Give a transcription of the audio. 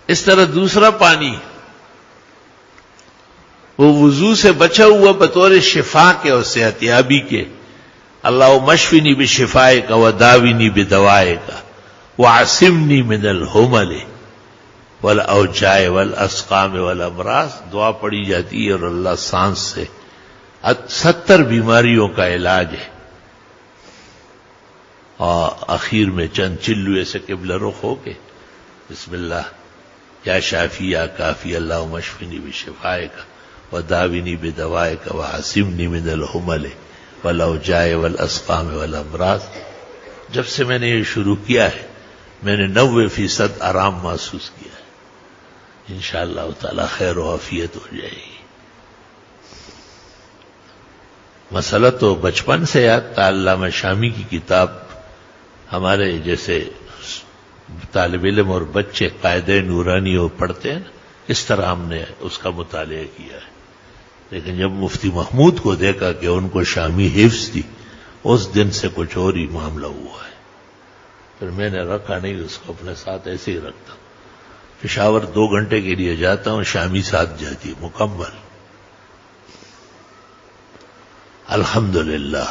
اس طرح دوسرا پانی وہ وضو سے بچا ہوا بطور شفا کے اور صحت یابی کے، اللہ مشفنی بشفائے کا وداوینی بدوائے کا وعصمنی من الحمل والاوجاع والاسقام والامراض، دعا پڑھی جاتی ہے اور اللہ سانس سے 70 بیماریوں کا علاج ہے۔ اور اخیر میں چند چلوے سے قبلہ رخ ہو کے بسم اللہ یا شافی یا کافی اللہ مشفنی بشفائے کا وداوینی بدوائے کا وعصمنی من الحمل والاوجاع والاسقام والامراض۔ جب سے میں نے یہ شروع کیا ہے میں نے 90% آرام محسوس کیا ہے، انشاءاللہ تعالی خیر و عافیت ہو جائے گی۔ مسئلہ تو بچپن سے یاد تھا، علامہ شامی کی کتاب ہمارے جیسے طالب علم اور بچے قاعدہ نورانی وہ پڑھتے ہیں نا، اس طرح ہم نے اس کا مطالعہ کیا ہے۔ لیکن جب مفتی محمود کو دیکھا کہ ان کو شامی حفظ تھی، اس دن سے کچھ اور ہی معاملہ ہوا ہے، پھر میں نے رکھا نہیں، اس کو اپنے ساتھ ایسے ہی رکھتا ہوں۔ پشاور 2 گھنٹے کے لیے جاتا ہوں، شامی ساتھ جاتی ہے مکمل۔ الحمدللہ